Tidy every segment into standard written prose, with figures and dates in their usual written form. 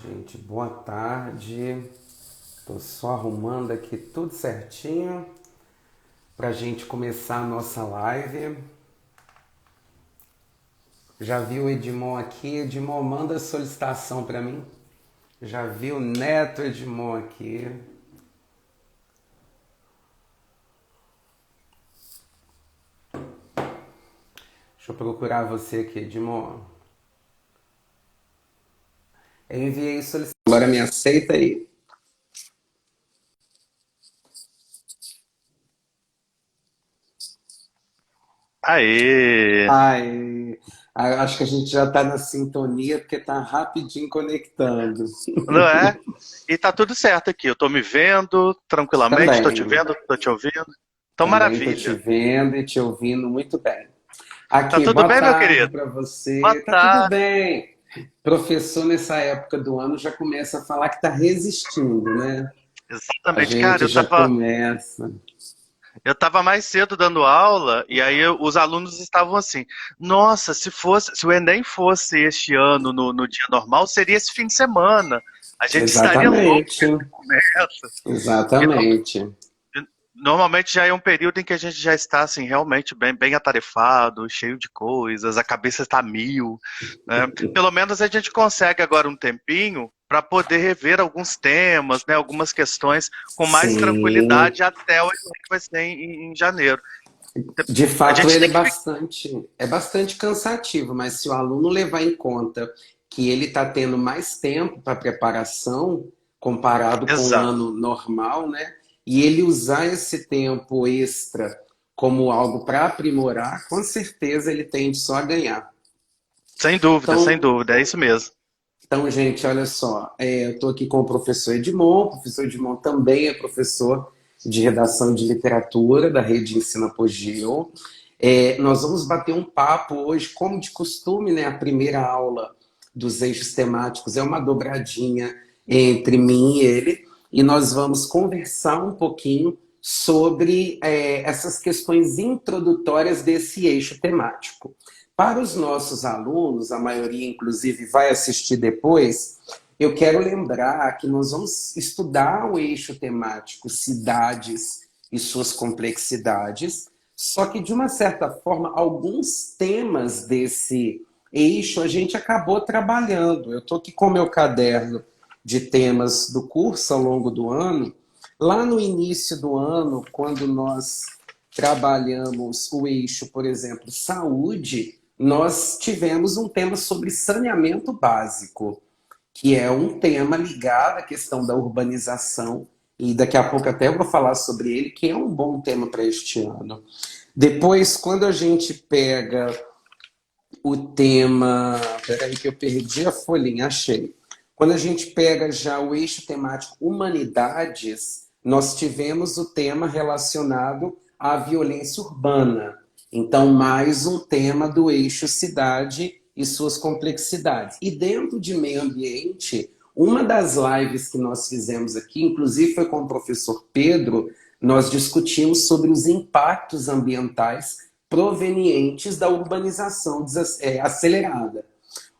Gente, boa tarde. Tô só arrumando aqui tudo certinho pra gente começar a nossa live. Já viu o Edmon aqui? Edmon, manda solicitação pra mim. Já viu o Neto Edmon aqui? Deixa eu procurar você aqui, Edmon. Eu enviei solicitação. Agora me aceita aí. Aê! Ai, acho que a gente já tá na sintonia porque tá rapidinho conectando. Não é? E tá tudo certo aqui. Eu tô me vendo tranquilamente, tô te Também. vendo, tô te ouvindo. Então, Também estou te maravilha. vendo e te ouvindo muito bem. Tá Aqui, tudo boa bem, meu tarde querido? para Boa você. Tá tudo tarde. bem? Professor, nessa época do ano, já começa a falar que está resistindo, né? A Exatamente, cara, gente já começa. eu tava mais cedo dando aula e aí os alunos estavam assim: "Nossa, se o Enem fosse este ano no dia normal, seria esse fim de semana. A gente estaria louco Exatamente, com essa." E exatamente. normalmente já é um período em que a gente já está assim realmente bem atarefado, cheio de coisas, a cabeça está a mil, né? Pelo menos a gente consegue agora um tempinho para poder rever alguns temas, né, algumas questões com mais Sim, tranquilidade até o evento que vai ser em janeiro. de A fato gente ele tem que ficar. é bastante cansativo, mas se o aluno levar em conta que ele está tendo mais tempo para preparação comparado com o Exato, ano normal, né? E ele usar esse tempo extra como algo para aprimorar, com certeza ele tende só a ganhar. sem Então, dúvida, é isso mesmo. gente, olha só, eu estou aqui com o professor Edmon. O professor Edmon também é professor de redação de literatura da Rede Ensino Apogeu. Nós vamos bater um papo hoje, como de costume, né? A primeira aula dos eixos temáticos é uma dobradinha entre mim e ele, e nós vamos conversar um pouquinho sobre essas questões introdutórias desse eixo temático. Para os nossos alunos, a maioria inclusive vai assistir depois, eu quero lembrar que nós vamos estudar o eixo temático cidades e suas complexidades, só que de uma certa forma, alguns temas desse eixo a gente acabou trabalhando. Eu estou aqui com o meu caderno de temas do curso ao longo do ano. Lá no início do ano, quando nós trabalhamos o eixo, por exemplo, saúde, nós tivemos um tema sobre saneamento básico, que é um tema ligado à questão da urbanização, e daqui a pouco até eu vou falar sobre ele, que é um bom tema para este ano. Depois, quando a gente pega o tema. Peraí, que eu perdi a folhinha, achei. Quando a gente pega já o eixo temático humanidades, nós tivemos o tema relacionado à violência urbana. Então, mais um tema do eixo cidade e suas complexidades. E dentro de meio ambiente, uma das lives que nós fizemos aqui, inclusive foi com o professor Pedro, nós discutimos sobre os impactos ambientais provenientes da urbanização acelerada.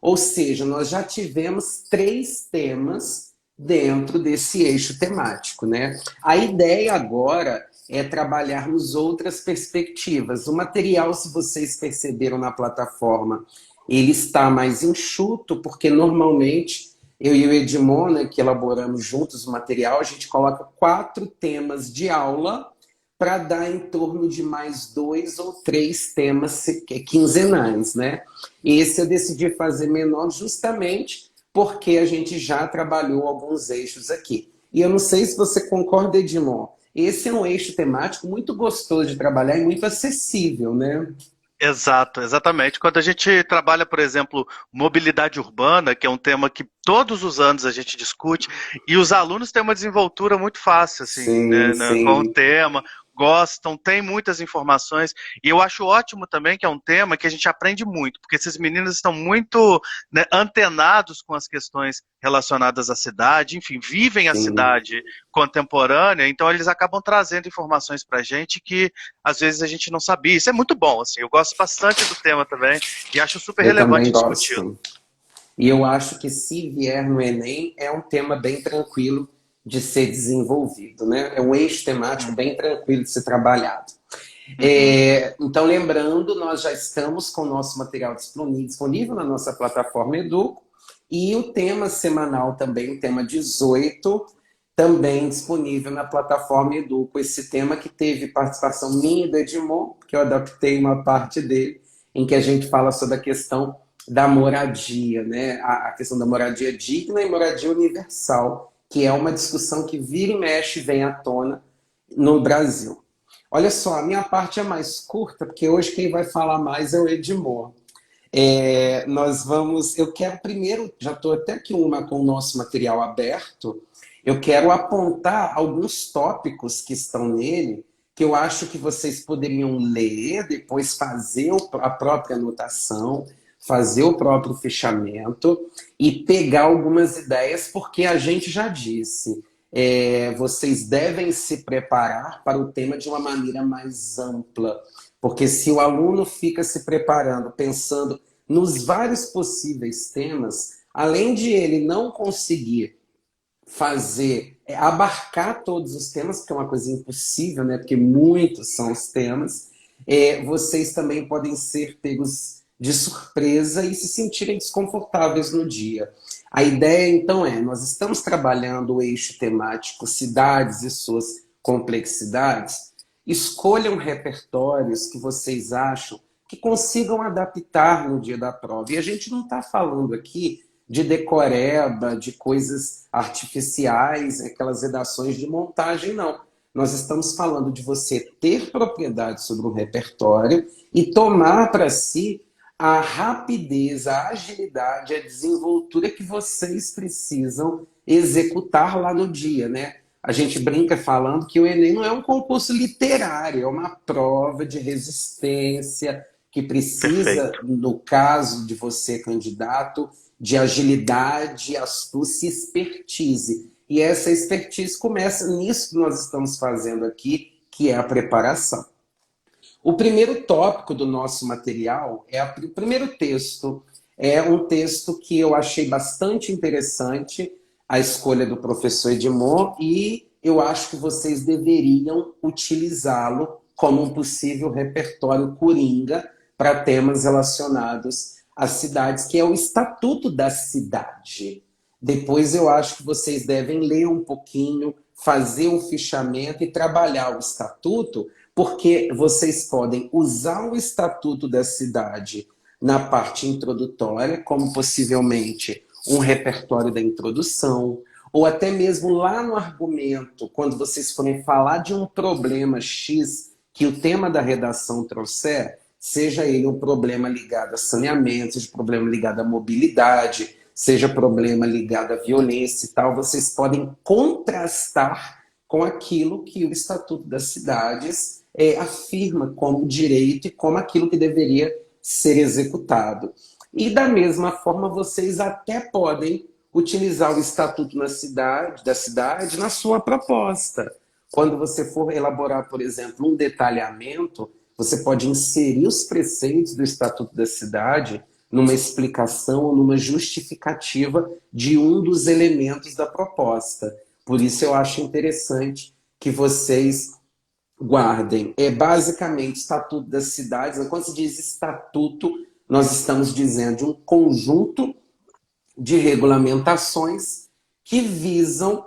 Ou seja, nós já tivemos três temas dentro desse eixo temático, né? A ideia agora é trabalharmos outras perspectivas. O material, se vocês perceberam na plataforma, ele está mais enxuto, porque normalmente eu e o Edmond, né, que elaboramos juntos o material, a gente coloca quatro temas de aula para dar em torno de mais dois ou três temas quinzenais, né? Esse eu decidi fazer menor justamente porque a gente já trabalhou alguns eixos aqui. E eu não sei se você concorda, Edmond. Esse é um eixo temático muito gostoso de trabalhar e muito acessível, né? Exato, exatamente. Quando a gente trabalha, por exemplo, mobilidade urbana, que é um tema que todos os anos a gente discute, e os alunos têm uma desenvoltura muito fácil, assim, Sim, né, com o sim, tema, gostam, têm muitas informações, e eu acho ótimo também que é um tema que a gente aprende muito, porque esses meninos estão muito, né, antenados com as questões relacionadas à cidade, enfim, vivem a sim. cidade contemporânea, então eles acabam trazendo informações para a gente que às vezes a gente não sabia. Isso é muito bom, assim. Eu gosto bastante do tema também e acho super Eu também relevante discuti-lo. gosto. E eu acho que se vier no Enem, é um tema bem tranquilo de ser desenvolvido, né? É um eixo temático Uhum. bem tranquilo de ser trabalhado. Uhum. Então, lembrando, nós já estamos com o nosso material disponível na nossa plataforma Educo, e o tema semanal também, o tema 18, também disponível na plataforma Educo. Esse tema que teve participação minha e do Edmond, que eu adaptei uma parte dele, em que a gente fala sobre a questão da moradia, né? A questão da moradia digna e moradia universal, que é uma discussão que vira e mexe vem à tona no Brasil. Olha só, a minha parte é mais curta, porque hoje quem vai falar mais é o Edmond. Nós vamos. Eu quero primeiro, já estou até aqui com o nosso material aberto, eu quero apontar alguns tópicos que estão nele, que eu acho que vocês poderiam ler, depois fazer a própria anotação, fazer o próprio fechamento e pegar algumas ideias, porque a gente já disse. Vocês devem se preparar para o tema de uma maneira mais ampla, porque se o aluno fica se preparando, pensando nos vários possíveis temas, além de ele não conseguir fazer, abarcar todos os temas, que é uma coisa impossível, né? Porque muitos são os temas, vocês também podem ser pegos de surpresa e se sentirem desconfortáveis no dia. A ideia, então, nós estamos trabalhando o eixo temático cidades e suas complexidades. Escolham repertórios que vocês acham que consigam adaptar no dia da prova. E a gente não está falando aqui de decoreba, de coisas artificiais, aquelas redações de montagem, não. Nós estamos falando de você ter propriedade sobre um repertório e tomar para si a rapidez, a agilidade, a desenvoltura que vocês precisam executar lá no dia, né? A gente brinca falando que o Enem não é um concurso literário, é uma prova de resistência que precisa, Perfeito. no caso de você, candidato, de agilidade, astúcia e expertise. E essa expertise começa nisso que nós estamos fazendo aqui, que é a preparação. O primeiro tópico do nosso material o primeiro texto. É um texto que eu achei bastante interessante, a escolha do professor Edmond, e eu acho que vocês deveriam utilizá-lo como um possível repertório coringa para temas relacionados às cidades, que é o Estatuto da Cidade. Depois eu acho que vocês devem ler um pouquinho, fazer um fichamento e trabalhar o Estatuto, porque vocês podem usar o Estatuto da Cidade na parte introdutória, como possivelmente um repertório da introdução, ou até mesmo lá no argumento, quando vocês forem falar de um problema X que o tema da redação trouxer, seja ele um problema ligado a saneamento, seja um problema ligado à mobilidade, seja problema ligado à violência e tal, vocês podem contrastar com aquilo que o Estatuto das Cidades afirma como direito e como aquilo que deveria ser executado. E da mesma forma, vocês até podem utilizar o Estatuto da cidade na sua proposta. Quando você for elaborar, por exemplo, um detalhamento, você pode inserir os preceitos do Estatuto da Cidade numa explicação ou numa justificativa de um dos elementos da proposta. Por isso eu acho interessante que vocês guardem. É basicamente Estatuto das Cidades. Quando se diz estatuto, nós estamos dizendo de um conjunto de regulamentações que visam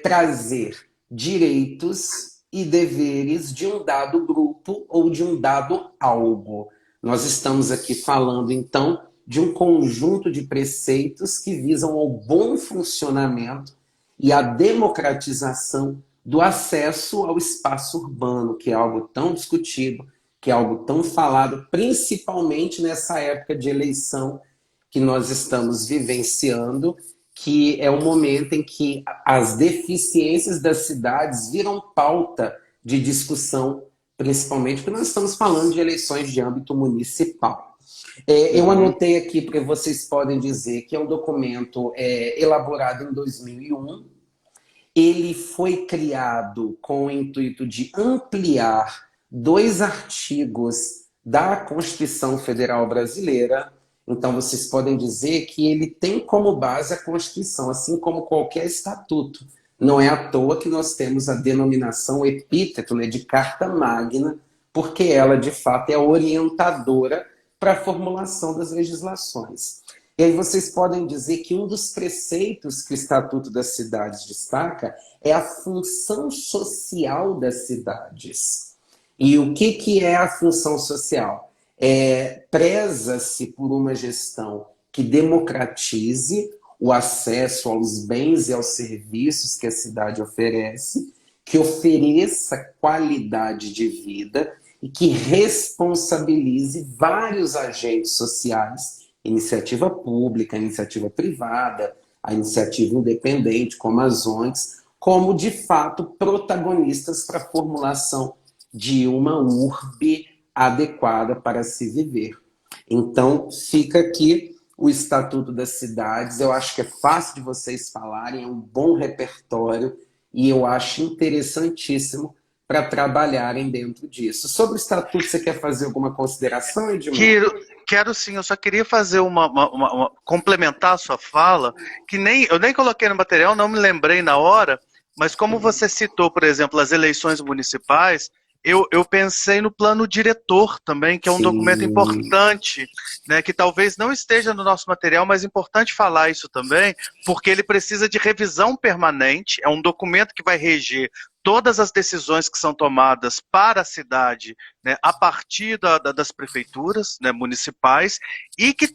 trazer direitos e deveres de um dado grupo ou de um dado algo. Nós estamos aqui falando, então, de um conjunto de preceitos que visam ao bom funcionamento e à democratização do acesso ao espaço urbano, que é algo tão discutido, que é algo tão falado, principalmente nessa época de eleição que nós estamos vivenciando, que é o momento em que as deficiências das cidades viram pauta de discussão, principalmente porque nós estamos falando de eleições de âmbito municipal. Eu Uhum. anotei aqui para vocês podem dizer que é um documento elaborado em 2001. Ele foi criado com o intuito de ampliar dois artigos da Constituição Federal Brasileira. Então, vocês podem dizer que ele tem como base a Constituição, assim como qualquer estatuto. Não é à toa que nós temos a denominação, o epíteto, né, de Carta Magna, porque ela, de fato, é orientadora para a formulação das legislações. E aí vocês podem dizer que um dos preceitos que o Estatuto das Cidades destaca é a função social das cidades. E o que é a função social? Preza-se por uma gestão que democratize o acesso aos bens e aos serviços que a cidade oferece, que ofereça qualidade de vida e que responsabilize vários agentes sociais, iniciativa pública, iniciativa privada, a iniciativa independente, como as ONGs, como de fato protagonistas para a formulação de uma urbe adequada para se viver. Então, fica aqui o Estatuto das Cidades. Eu acho que é fácil de vocês falarem, é um bom repertório e eu acho interessantíssimo para trabalharem dentro disso. Sobre o Estatuto, você quer fazer alguma consideração, Edmond? Quero sim, eu só queria fazer complementar a sua fala, que eu nem coloquei no material, não me lembrei na hora, mas como você citou, por exemplo, as eleições municipais, eu pensei no plano diretor também, que é um documento Sim. importante, né, que talvez não esteja no nosso material, mas é importante falar isso também, porque ele precisa de revisão permanente, é um documento que vai reger todas as decisões que são tomadas para a cidade, né, a partir das prefeituras, né, municipais, e que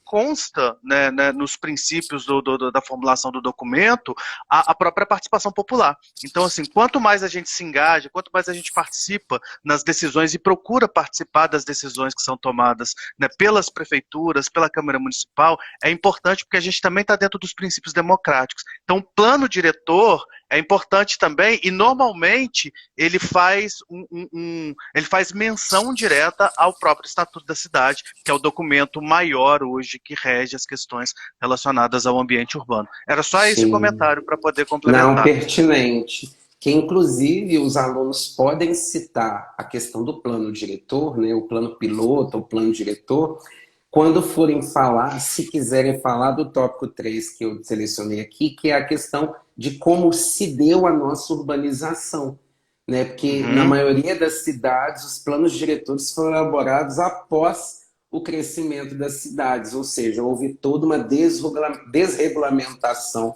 consta, né, nos princípios da formulação do documento a própria participação popular. Então, assim, quanto mais a gente se engaja, quanto mais a gente participa nas decisões e procura participar das decisões que são tomadas, né, pelas prefeituras, pela Câmara Municipal, é importante porque a gente também está dentro dos princípios democráticos. Então, o plano diretor é importante também e normalmente ele faz ele faz menção direta ao próprio Estatuto da Cidade, que é o documento maior hoje que rege as questões relacionadas ao ambiente urbano. Era só esse Sim. comentário para poder Não, complementar. pertinente. Que inclusive os alunos podem citar a questão do plano diretor, né, o plano piloto, o plano diretor, quando forem falar, se quiserem falar do tópico 3 que eu selecionei aqui, que é a questão de como se deu a nossa urbanização. Né? Porque na Uhum. maioria das cidades, os planos diretores foram elaborados após o crescimento das cidades, ou seja, houve toda uma desregulamentação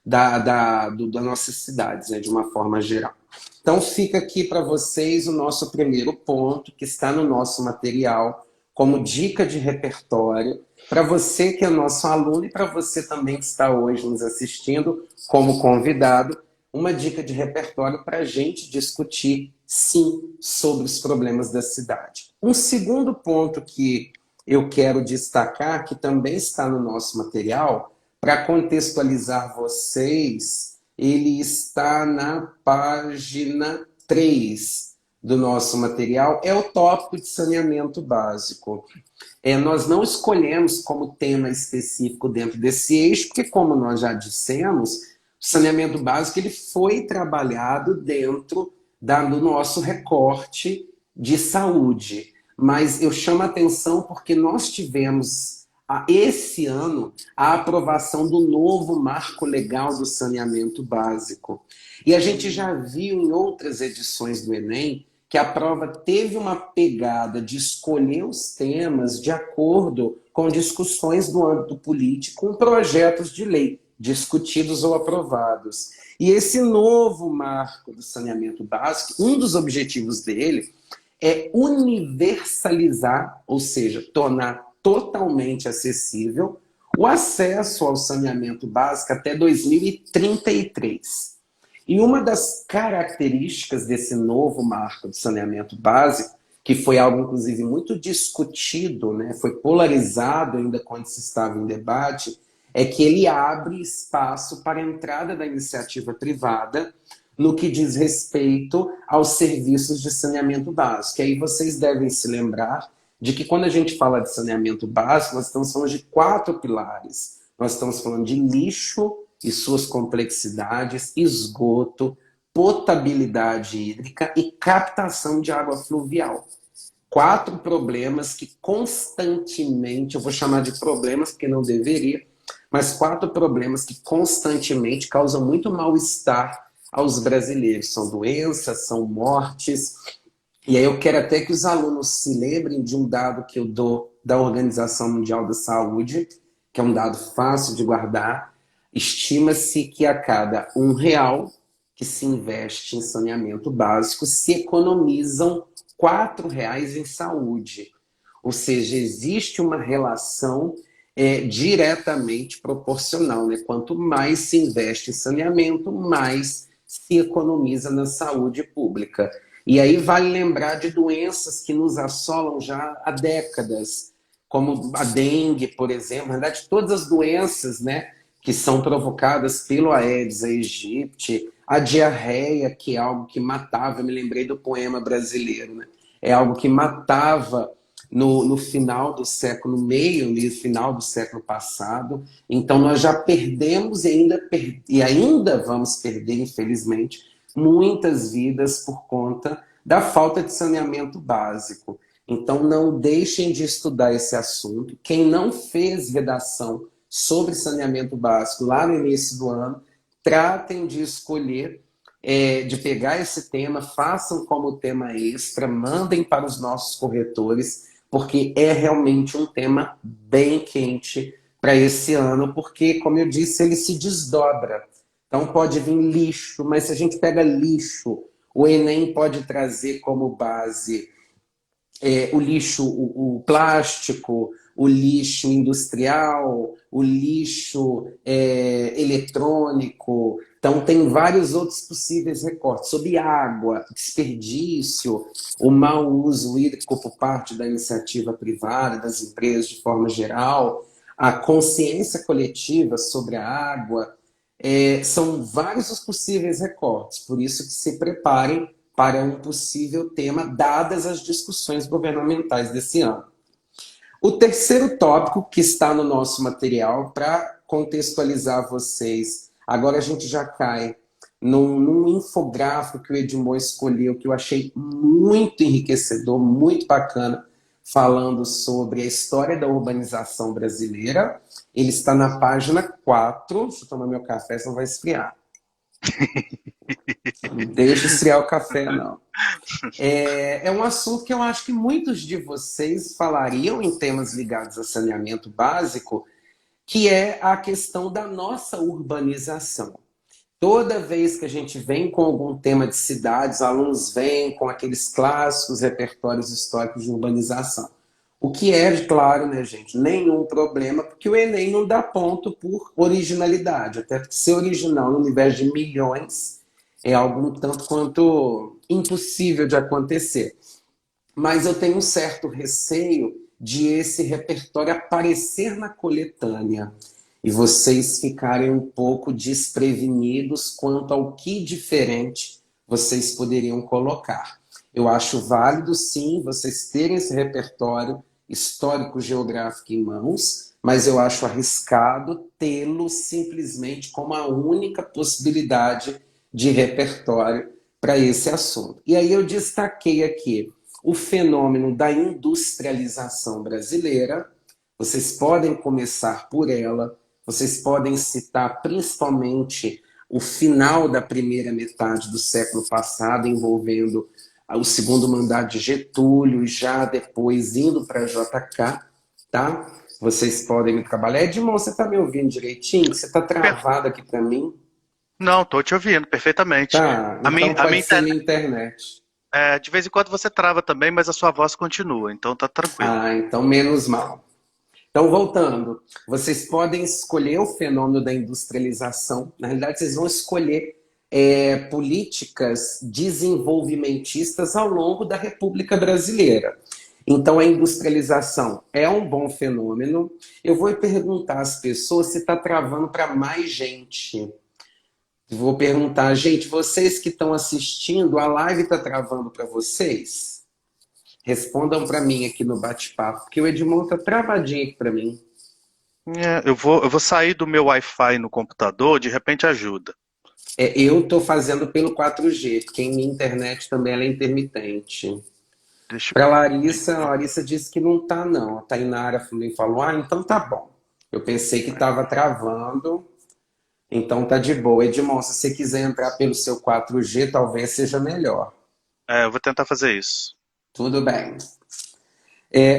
das nossas cidades, né, de uma forma geral. Então, fica aqui para vocês o nosso primeiro ponto, que está no nosso material, como dica de repertório, para você que é nosso aluno e para você também que está hoje nos assistindo como convidado, uma dica de repertório para a gente discutir, sim, sobre os problemas da cidade. Um segundo ponto que eu quero destacar, que também está no nosso material, para contextualizar vocês, ele está na página 3 do nosso material, é o tópico de saneamento básico. Nós não escolhemos como tema específico dentro desse eixo, porque, como nós já dissemos, o saneamento básico ele foi trabalhado dentro do nosso recorte de saúde. Mas eu chamo a atenção porque nós tivemos esse ano a aprovação do novo marco legal do saneamento básico. E a gente já viu em outras edições do Enem que a prova teve uma pegada de escolher os temas de acordo com discussões do âmbito político, com projetos de lei discutidos ou aprovados. E esse novo marco do saneamento básico, um dos objetivos dele é universalizar, ou seja, tornar totalmente acessível o acesso ao saneamento básico até 2033. E uma das características desse novo marco de saneamento básico, que foi algo inclusive muito discutido, né, foi polarizado ainda quando se estava em debate, é que ele abre espaço para a entrada da iniciativa privada no que diz respeito aos serviços de saneamento básico. E aí vocês devem se lembrar de que quando a gente fala de saneamento básico, nós estamos falando de 4 pilares. Nós estamos falando de lixo e suas complexidades, esgoto, potabilidade hídrica e captação de água fluvial. quatro problemas que constantemente, eu vou chamar de problemas porque não deveria, mas quatro problemas que constantemente causam muito mal-estar aos brasileiros. São doenças, são mortes. E aí eu quero até que os alunos se lembrem de um dado que eu dou da Organização Mundial da Saúde, que é um dado fácil de guardar. Estima-se que a cada R$ 1 que se investe em saneamento básico, se economizam R$ 4 em saúde. Ou seja, existe uma relação diretamente proporcional, né? Quanto mais se investe em saneamento, mais se economiza na saúde pública. E aí vale lembrar de doenças que nos assolam já há décadas, como a dengue, por exemplo. Na verdade, todas as doenças, né, que são provocadas pelo Aedes aegypti, a diarreia, que é algo que matava, eu me lembrei do poema brasileiro, né? É algo que matava no final do século, no meio e final do século passado. Então nós já perdemos e ainda vamos perder, infelizmente, muitas vidas por conta da falta de saneamento básico. Então não deixem de estudar esse assunto. Quem não fez redação sobre saneamento básico lá no início do ano, tratem de escolher, de pegar esse tema, façam como tema extra, mandem para os nossos corretores, porque é realmente um tema bem quente para esse ano, porque, como eu disse, ele se desdobra. Então pode vir lixo, mas se a gente pega lixo, o Enem pode trazer como base o lixo, o plástico, o lixo industrial, o lixo eletrônico. Então, tem vários outros possíveis recortes sobre água, desperdício, o mau uso hídrico por parte da iniciativa privada, das empresas de forma geral, a consciência coletiva sobre a água. São vários os possíveis recortes, por isso que se preparem para um possível tema, dadas as discussões governamentais desse ano. O terceiro tópico que está no nosso material, para contextualizar vocês, agora a gente já cai num infográfico que o Edmond escolheu, que eu achei muito enriquecedor, muito bacana, falando sobre a história da urbanização brasileira. Ele está na página 4. Deixa eu tomar meu café, senão vai esfriar. Não deixa esfriar o café, não. É um assunto que eu acho que muitos de vocês falariam em temas ligados a saneamento básico, que é a questão da nossa urbanização. Toda vez que a gente vem com algum tema de cidades, alunos vêm com aqueles clássicos repertórios históricos de urbanização. O que é, claro, né, gente, nenhum problema, porque o Enem não dá ponto por originalidade. Até porque ser original no universo de milhões é algo um tanto quanto impossível de acontecer. Mas eu tenho um certo receio de esse repertório aparecer na coletânea e vocês ficarem um pouco desprevenidos quanto ao que diferente vocês poderiam colocar. Eu acho válido, sim, vocês terem esse repertório histórico-geográfico em mãos, mas eu acho arriscado tê-lo simplesmente como a única possibilidade de repertório para esse assunto. E aí eu destaquei aqui o fenômeno da industrialização brasileira. Vocês podem começar por ela, vocês podem citar principalmente o final da primeira metade do século passado, envolvendo o segundo mandato de Getúlio, já depois indo para JK, tá? Vocês podem me trabalhar. Edmond, você está me ouvindo direitinho? Você está travado aqui para mim? Não, tô te ouvindo perfeitamente. Tá, A minha, então a pode minha ser minha internet, internet. de vez em quando você trava também, mas a sua voz continua, então tá tranquilo. Ah, então menos mal. Então, voltando, vocês podem escolher o fenômeno da industrialização. Na realidade, vocês vão escolher políticas desenvolvimentistas ao longo da República Brasileira. Então, a industrialização é um bom fenômeno. Eu vou perguntar às pessoas se está travando para mais gente. Vou perguntar, gente, vocês que estão assistindo, a live está travando para vocês? Respondam para mim aqui no bate-papo, porque o Edmond tá travadinho aqui para mim. Eu vou sair do meu Wi-Fi no computador, de repente ajuda. Eu estou fazendo pelo 4G, porque minha internet também ela é intermitente. Deixa Para eu... a Larissa disse que não tá, não. A Tainara também falou, então tá bom. Eu pensei que estava travando, então tá de boa. Edmond, se você quiser entrar pelo seu 4G, talvez seja melhor. eu vou tentar fazer isso. Tudo bem.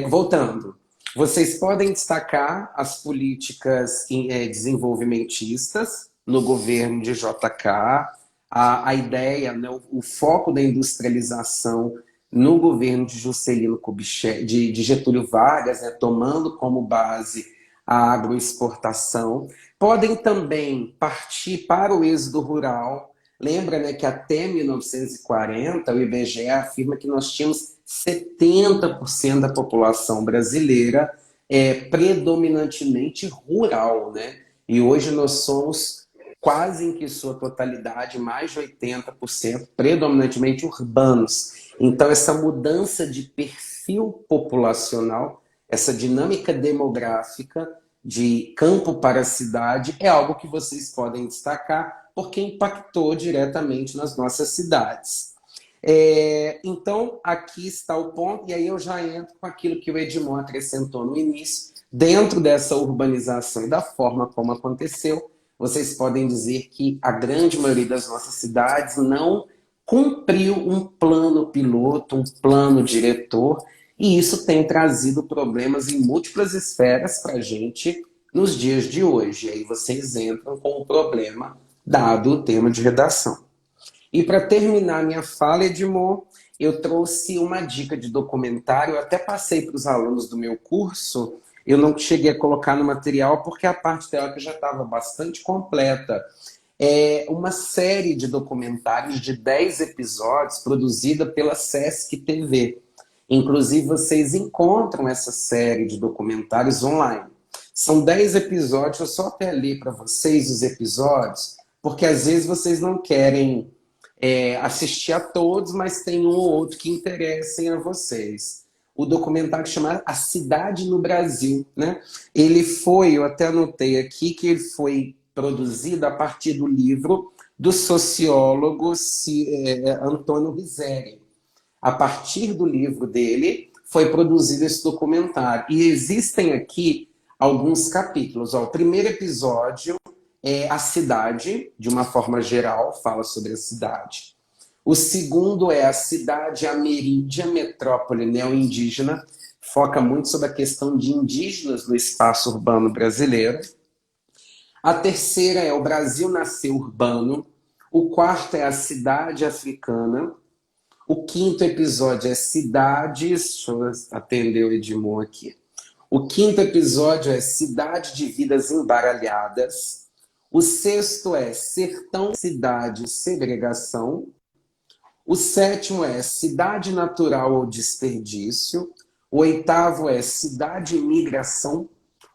Voltando, vocês podem destacar as políticas desenvolvimentistas no governo de JK, a ideia, né, o foco da industrialização no governo de Juscelino Kubitschek, de Getúlio Vargas, né, tomando como base a agroexportação. Podem também partir para o êxodo rural. Lembra, né, que até 1940 o IBGE afirma que nós tínhamos 70% da população brasileira predominantemente rural, né? E hoje nós somos quase em que sua totalidade, mais de 80%, predominantemente urbanos. Então, essa mudança de perfil populacional, essa dinâmica demográfica de campo para cidade é algo que vocês podem destacar porque impactou diretamente nas nossas cidades. Então, aqui está o ponto, e aí eu já entro com aquilo que o Edmond acrescentou no início. Dentro dessa urbanização e da forma como aconteceu, vocês podem dizer que a grande maioria das nossas cidades não cumpriu um plano piloto, um plano diretor, e isso tem trazido problemas em múltiplas esferas para a gente nos dias de hoje. E aí vocês entram com o problema dado o tema de redação. E para terminar minha fala, Edmond, eu trouxe uma dica de documentário, eu até passei para os alunos do meu curso, eu não cheguei a colocar no material porque a parte teórica já estava bastante completa. É uma série de documentários de 10 episódios produzida pela Sesc TV. Inclusive, vocês encontram essa série de documentários online. São 10 episódios, eu só até ler para vocês os episódios, porque às vezes vocês não querem assistir a todos, mas tem um ou outro que interessem a vocês. O documentário chama A Cidade no Brasil, né? Ele foi, eu até anotei aqui, que ele foi produzido a partir do livro do sociólogo Antônio Rizeri. A partir do livro dele, foi produzido esse documentário. E existem aqui alguns capítulos. O primeiro episódio é a cidade, de uma forma geral, fala sobre a cidade. O segundo é a cidade ameríndia, metrópole neoindígena, foca muito sobre a questão de indígenas no espaço urbano brasileiro. A terceira é o Brasil nasceu urbano. O quarto é a cidade africana. O quinto episódio é cidades... Deixa eu atender o Edmond aqui. O quinto episódio é cidade de vidas embaralhadas. O sexto é sertão, cidade, segregação. O sétimo é cidade natural ou desperdício. O oitavo é cidade e migração.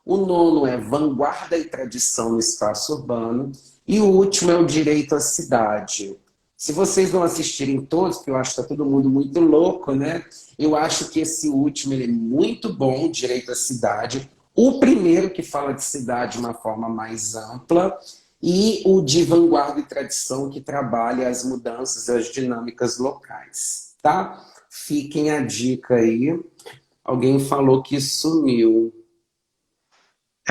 O nono é vanguarda e tradição no espaço urbano. E o último é o direito à cidade. Se vocês não assistirem todos, porque eu acho que está todo mundo muito louco, né? Eu acho que esse último ele é muito bom, direito à cidade. O primeiro que fala de cidade de uma forma mais ampla e o de vanguarda e tradição que trabalha as mudanças e as dinâmicas locais, tá? Fiquem a dica aí. Alguém falou que sumiu.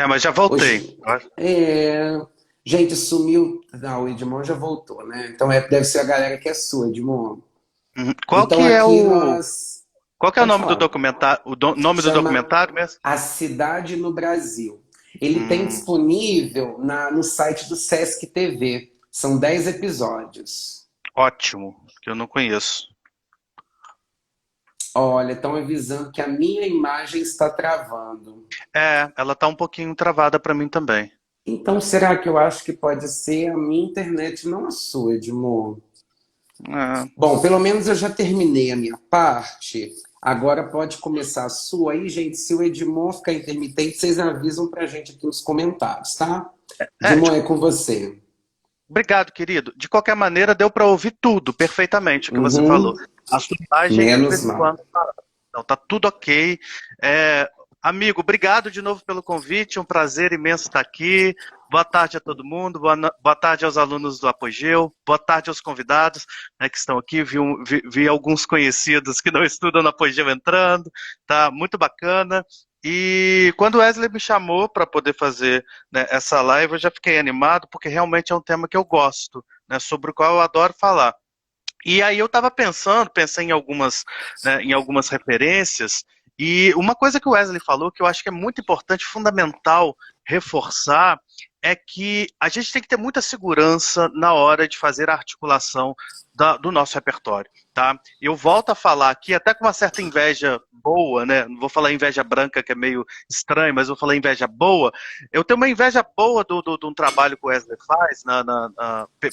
Mas já voltei. Oxi, gente, sumiu. Não, o Edmond já voltou, né? Então deve ser a galera que é sua, Edmond. Qual que Então é aqui o... nós... Qual que é o Pode nome do falar. documentário? Nome do Chama documentário mesmo? A Cidade no Brasil. Ele tem Hum, disponível no site do Sesc TV. São 10 episódios. ótimo, que eu não conheço. Olha, estão avisando que a minha imagem está travando. Ela tá um pouquinho travada para mim também. Então, será que eu acho que pode ser a minha internet, não a sua, Edmond? É. Bom, pelo menos eu já terminei a minha parte. Agora pode começar a sua aí, gente. Se o Edmond ficar intermitente, vocês avisam pra gente aqui nos comentários, tá? De- Edmond, é com você. Obrigado, querido. De qualquer maneira, deu para ouvir tudo perfeitamente o que você falou. Uhum. A sua imagem, de Menos vez em mal. quando, então, tá tudo ok. Amigo, obrigado de novo pelo convite, um prazer imenso estar aqui. Boa tarde a todo mundo, boa tarde aos alunos do Apogeu, boa tarde aos convidados, né, que estão aqui. Vi alguns conhecidos que não estudam no Apogeu entrando, tá muito bacana. E quando o Wesley me chamou para poder fazer, né, essa live, eu já fiquei animado, porque realmente é um tema que eu gosto, né, sobre o qual eu adoro falar. E aí eu estava pensei em algumas referências, e uma coisa que o Wesley falou que eu acho que é muito importante, fundamental reforçar, é que a gente tem que ter muita segurança na hora de fazer a articulação do nosso repertório, tá? Eu volto a falar aqui, até com uma certa inveja boa, né? Não vou falar inveja branca, que é meio estranho, mas vou falar inveja boa. Eu tenho uma inveja boa de um trabalho que o Wesley faz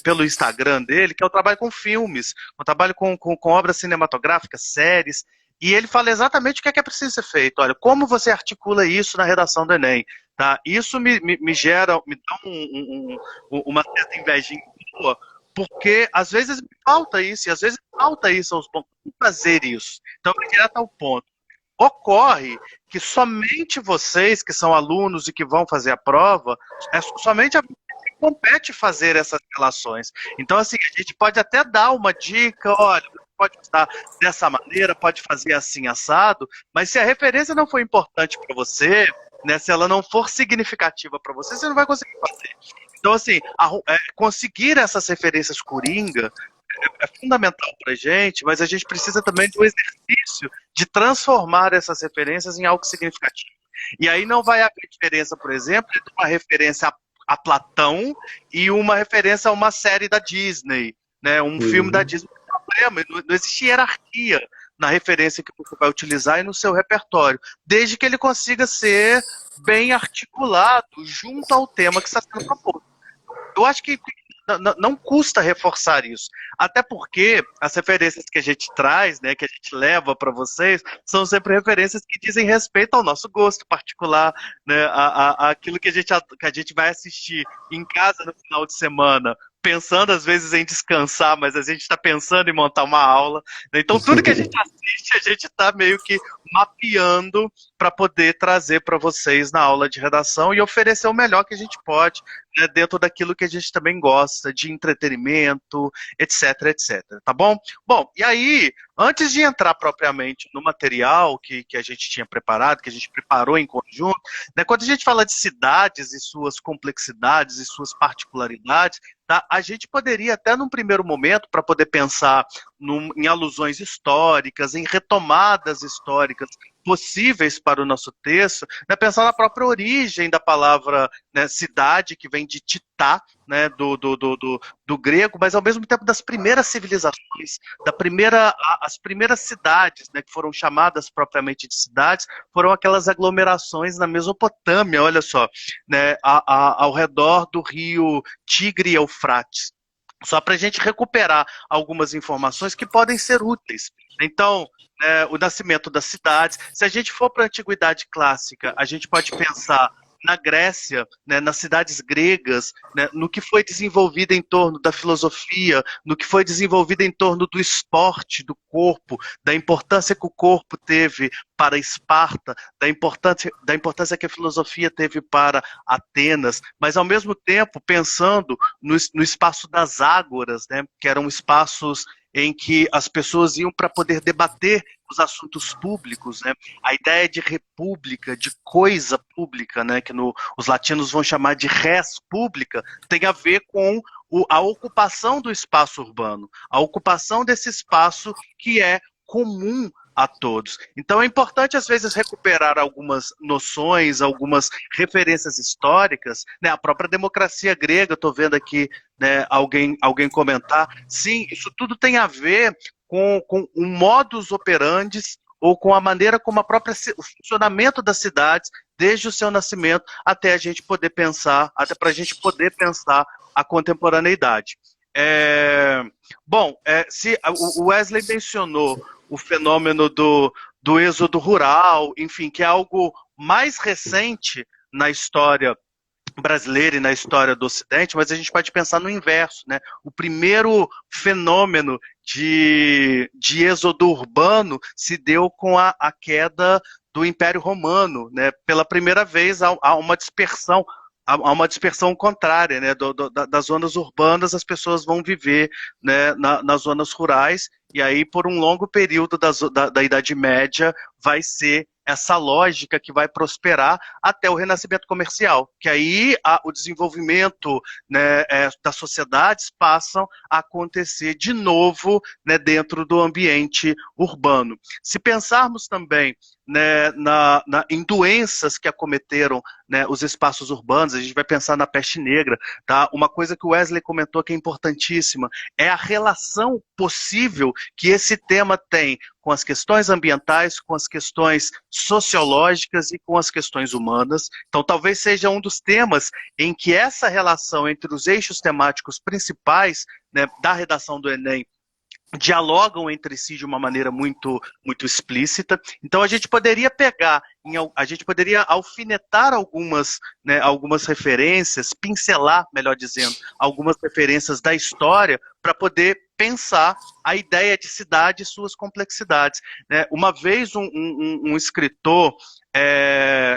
pelo Instagram dele, que é o trabalho com filmes, o trabalho com obras cinematográficas, séries, e ele fala exatamente o que é preciso ser feito. Olha, como você articula isso na redação do Enem, tá? Isso me gera, me dá uma certa invejinha boa, porque às vezes me falta isso, e às vezes falta isso aos pontos de fazer isso. Então, é direto ao ponto. Ocorre que somente vocês, que são alunos e que vão fazer a prova, somente a que compete fazer essas relações. Então, assim, a gente pode até dar uma dica, olha, pode usar dessa maneira, pode fazer assim, assado, mas se a referência não for importante para você, né, se ela não for significativa para você, você não vai conseguir fazer. Então, assim, conseguir essas referências coringa é fundamental para a gente, mas a gente precisa também do exercício de transformar essas referências em algo significativo. E aí não vai haver diferença, por exemplo, entre uma referência a Platão e uma referência a uma série da Disney, né? Um filme da Disney. Não existe hierarquia na referência que você vai utilizar e no seu repertório, desde que ele consiga ser bem articulado junto ao tema que está sendo proposto. Eu acho que não custa reforçar isso. Até porque as referências que a gente traz, né, que a gente leva para vocês, são sempre referências que dizem respeito ao nosso gosto particular, né, aquilo que a gente vai assistir em casa no final de semana, pensando às vezes em descansar, mas a gente está pensando em montar uma aula. Né? Então tudo que a gente assiste, a gente está meio que mapeando para poder trazer para vocês na aula de redação e oferecer o melhor que a gente pode, né, dentro daquilo que a gente também gosta, de entretenimento, etc, etc. Tá bom? Bom, e aí, antes de entrar propriamente no material que a gente tinha preparado, que a gente preparou em conjunto, né, quando a gente fala de cidades e suas complexidades e suas particularidades, tá, a gente poderia até num primeiro momento, para poder pensar em alusões históricas, em retomadas históricas possíveis para o nosso texto, né, pensar na própria origem da palavra, né, cidade, que vem de Titá, né, do grego, mas ao mesmo tempo das primeiras civilizações, as primeiras cidades, né, que foram chamadas propriamente de cidades, foram aquelas aglomerações na Mesopotâmia, olha só, né, ao redor do rio Tigre e Eufrates. Só para a gente recuperar algumas informações que podem ser úteis. Então, o nascimento das cidades. Se a gente for para a Antiguidade Clássica, a gente pode pensar na Grécia, né, nas cidades gregas, né, no que foi desenvolvido em torno da filosofia, no que foi desenvolvido em torno do esporte, do corpo, da importância que o corpo teve para Esparta, da importância que a filosofia teve para Atenas, mas ao mesmo tempo pensando no espaço das ágoras, né, que eram espaços em que as pessoas iam para poder debater os assuntos públicos, né? A ideia de república, de coisa pública, né? Que os latinos vão chamar de res pública, tem a ver com a ocupação do espaço urbano, a ocupação desse espaço que é comum a todos. Então é importante às vezes recuperar algumas noções, algumas referências históricas, né? A própria democracia grega, estou vendo aqui, né, alguém comentar, sim, isso tudo tem a ver com o modus operandi ou com a maneira como o funcionamento das cidades, desde o seu nascimento até a gente poder pensar, até para a gente poder pensar a contemporaneidade. Se o Wesley mencionou o fenômeno do êxodo rural, enfim, que é algo mais recente na história brasileira e na história do Ocidente, mas a gente pode pensar no inverso, né? O primeiro fenômeno de êxodo urbano se deu com a queda do Império Romano, né? Pela primeira vez há uma dispersão, há uma dispersão contrária, né? Das zonas urbanas, as pessoas vão viver, né, nas zonas rurais, e aí por um longo período da Idade Média vai ser essa lógica que vai prosperar até o renascimento comercial, que aí o desenvolvimento, né, das sociedades passam a acontecer de novo, né, dentro do ambiente urbano. Se pensarmos também, né, em doenças que acometeram, né, os espaços urbanos, a gente vai pensar na peste negra, tá? Uma coisa que o Wesley comentou que é importantíssima é a relação possível que esse tema tem com as questões ambientais, com as questões sociológicas e com as questões humanas. Então, talvez seja um dos temas em que essa relação entre os eixos temáticos principais, né, da redação do Enem dialogam entre si de uma maneira muito, muito explícita. Então a gente poderia pegar, a gente poderia alfinetar algumas, né, algumas referências, pincelar, melhor dizendo, algumas referências da história para poder pensar a ideia de cidade e suas complexidades. Né? Uma vez um escritor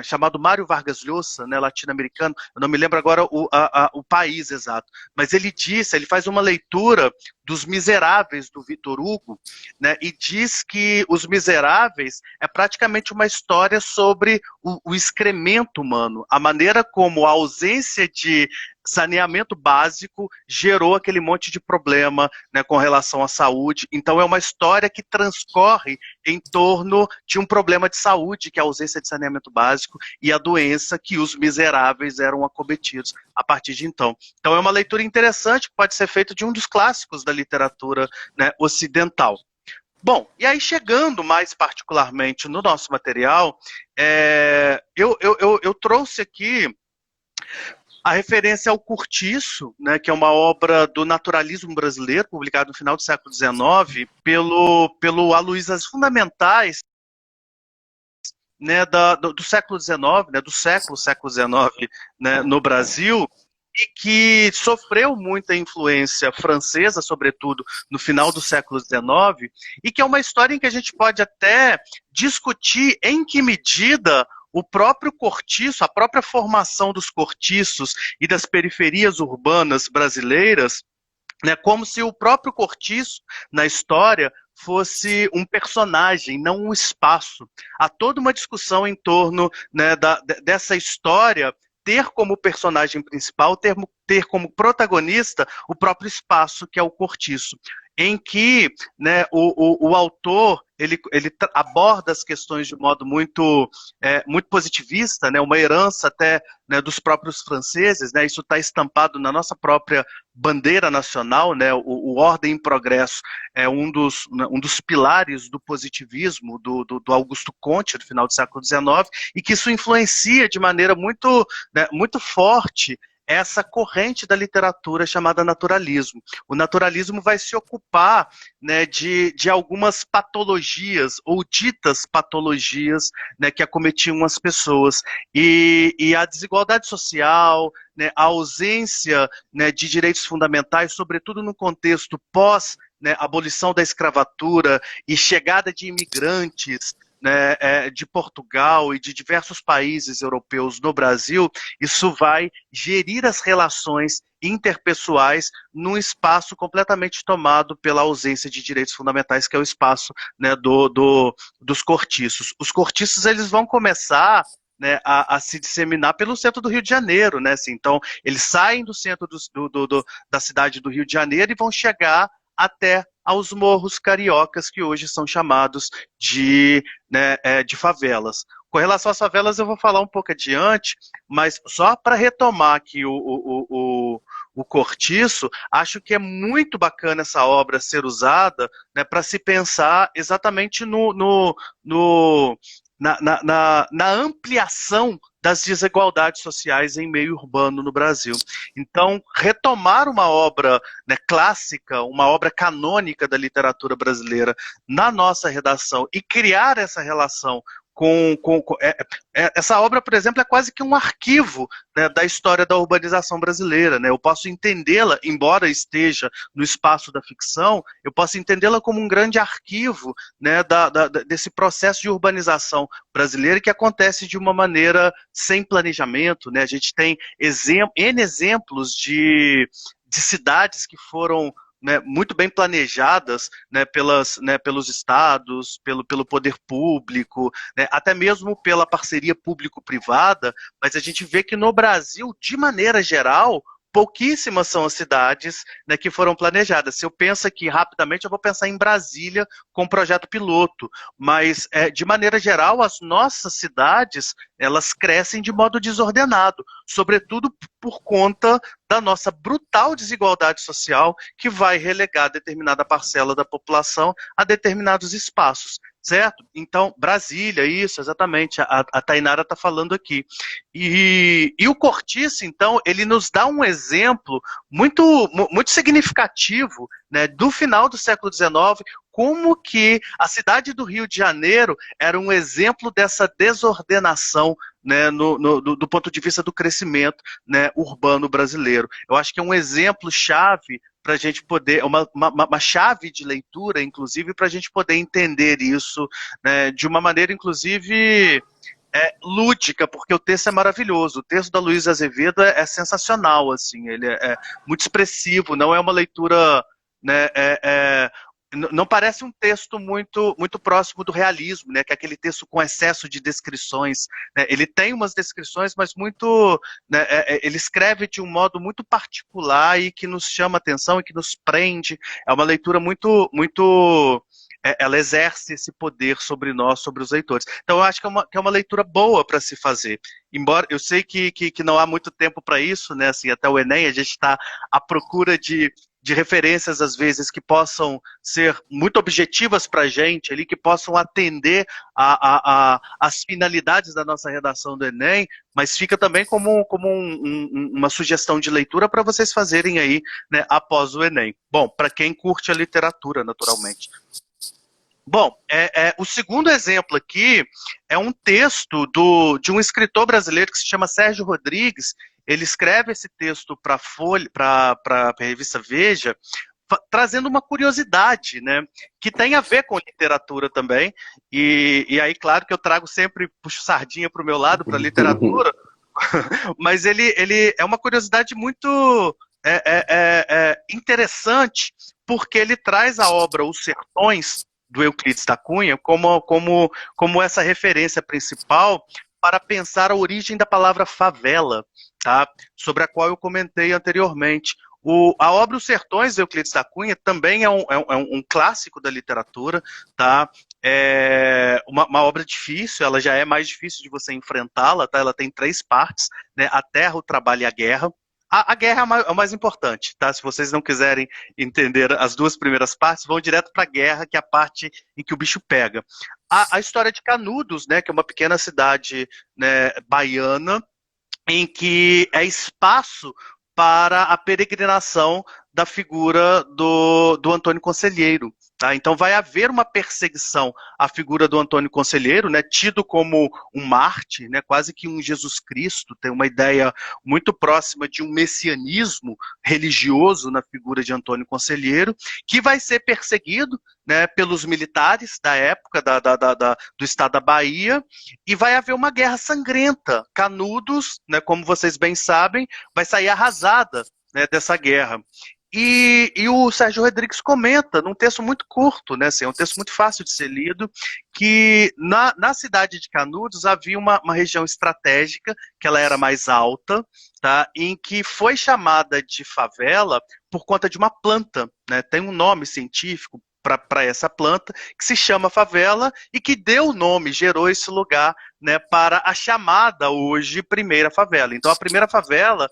chamado Mário Vargas Llosa, né, latino-americano, eu não me lembro agora o país exato, mas ele faz uma leitura dos Miseráveis, do Victor Hugo, né, e diz que Os Miseráveis é praticamente uma história sobre o excremento humano, a maneira como a ausência de saneamento básico gerou aquele monte de problema, né, com relação à saúde. Então é uma história que transcorre em torno de um problema de saúde, que é a ausência de saneamento básico, e a doença que os miseráveis eram acometidos a partir de então. Então é uma leitura interessante que pode ser feita de um dos clássicos da literatura, né, ocidental. Bom, e aí chegando mais particularmente no nosso material, eu trouxe aqui a referência ao Cortiço, né, que é uma obra do naturalismo brasileiro, publicada no final do século XIX, pelo Aloysio, as fundamentais, né, do século XIX, né, do século XIX, né, no Brasil, e que sofreu muita influência francesa, sobretudo no final do século XIX, e que é uma história em que a gente pode até discutir em que medida o próprio cortiço, a própria formação dos cortiços e das periferias urbanas brasileiras, né, como se o próprio cortiço, na história, fosse um personagem, não um espaço. Há toda uma discussão em torno, né, dessa história ter como personagem principal, ter como protagonista o próprio espaço, que é o cortiço, em que, né, o autor ele aborda as questões de modo muito, muito positivista, né, uma herança até, né, dos próprios franceses, né, isso está estampado na nossa própria bandeira nacional, né, o Ordem em Progresso é um dos pilares do positivismo do Augusto Comte, do final do século XIX, e que isso influencia de maneira muito, né, muito forte essa corrente da literatura chamada naturalismo. O naturalismo vai se ocupar, né, de algumas patologias, ou ditas patologias, né, que acometiam as pessoas. E a desigualdade social, né, a ausência, né, de direitos fundamentais, sobretudo no contexto pós, né, abolição da escravatura e chegada de imigrantes, né, de Portugal e de diversos países europeus no Brasil, isso vai gerir as relações interpessoais num espaço completamente tomado pela ausência de direitos fundamentais, que é o espaço, né, dos cortiços. Os cortiços eles vão começar, né, a se disseminar pelo centro do Rio de Janeiro, né? Assim, então, eles saem do centro da cidade do Rio de Janeiro e vão chegar até aos morros cariocas, que hoje são chamados né, de favelas. Com relação às favelas, eu vou falar um pouco adiante, mas só para retomar aqui o Cortiço, acho que é muito bacana essa obra ser usada, né, para se pensar exatamente na ampliação das desigualdades sociais em meio urbano no Brasil. Então, retomar uma obra, né, clássica, uma obra canônica da literatura brasileira na nossa redação e criar essa relação essa obra, por exemplo, é quase que um arquivo, né, da história da urbanização brasileira, né? Eu posso entendê-la, embora esteja no espaço da ficção, eu posso entendê-la como um grande arquivo, né, desse processo de urbanização brasileira que acontece de uma maneira sem planejamento, né? A gente tem N exemplos de cidades que foram, né, muito bem planejadas, né, pelos estados, pelo poder público, né, até mesmo pela parceria público-privada, mas a gente vê que no Brasil, de maneira geral, pouquíssimas são as cidades, né, que foram planejadas. Se eu penso aqui rapidamente, eu vou pensar em Brasília com projeto piloto, mas de maneira geral, as nossas cidades, elas crescem de modo desordenado, sobretudo por conta da nossa brutal desigualdade social, que vai relegar determinada parcela da população a determinados espaços, certo? Então, Brasília, isso, exatamente, a Tainara está falando aqui. E o Cortiço, então, ele nos dá um exemplo muito significativo, né, do final do século XIX, como que a cidade do Rio de Janeiro era um exemplo dessa desordenação, né, do ponto de vista do crescimento, né, urbano brasileiro. Eu acho que é um exemplo chave para a gente poder, uma chave de leitura, inclusive, para a gente poder entender isso, né, de uma maneira, inclusive, lúdica, porque o texto é maravilhoso. O texto da Luísa Azevedo é sensacional, assim, ele é muito expressivo, não é uma leitura, né, não parece um texto muito próximo do realismo, né, que é aquele texto com excesso de descrições, né? Ele tem umas descrições, mas muito, né, ele escreve de um modo muito particular e que nos chama atenção e que nos prende. É uma leitura muito ela exerce esse poder sobre nós, sobre os leitores. Então eu acho que é uma leitura boa para se fazer. Embora eu sei que não há muito tempo para isso, né? Assim, até o Enem a gente está à procura de referências, às vezes, que possam ser muito objetivas para a gente, ali, que possam atender as finalidades da nossa redação do Enem, mas fica também como uma sugestão de leitura para vocês fazerem aí, né, após o Enem. Bom, para quem curte a literatura, naturalmente. Bom, o segundo exemplo aqui é um texto de um escritor brasileiro que se chama Sérgio Rodrigues. Ele escreve esse texto para a revista Veja, trazendo uma curiosidade, né, que tem a ver com literatura também. E aí, claro que eu trago sempre, puxo sardinha para o meu lado, para a literatura, mas ele é uma curiosidade muito interessante, porque ele traz a obra Os Sertões, do Euclides da Cunha, como essa referência principal para pensar a origem da palavra favela, tá? Sobre a qual eu comentei anteriormente. A obra Os Sertões, de Euclides da Cunha, também é um clássico da literatura, tá? É uma obra difícil, ela já é mais difícil de você enfrentá-la, tá? Ela tem 3 partes, né? A terra, o trabalho e a guerra. A guerra é o mais importante, tá? Se vocês não quiserem entender as 2 primeiras partes, vão direto para a guerra, que é a parte em que o bicho pega. A história de Canudos, né, que é uma pequena cidade, né, baiana, em que é espaço para a peregrinação da figura do Antônio Conselheiro. Tá? Então vai haver uma perseguição à figura do Antônio Conselheiro, né, tido como um Marte, né, quase que um Jesus Cristo, tem uma ideia muito próxima de um messianismo religioso na figura de Antônio Conselheiro, que vai ser perseguido, né, pelos militares da época do estado da Bahia, e vai haver uma guerra sangrenta. Canudos, né, como vocês bem sabem, vai sair arrasada, né, dessa guerra. E o Sérgio Rodrigues comenta, num texto muito curto, né, assim, é um texto muito fácil de ser lido, que na cidade de Canudos havia uma região estratégica, que ela era mais alta, tá, em que foi chamada de favela por conta de uma planta, né, tem um nome científico para essa planta, que se chama favela, e que deu o nome, gerou esse lugar, né, para a chamada hoje primeira favela. Então a primeira favela,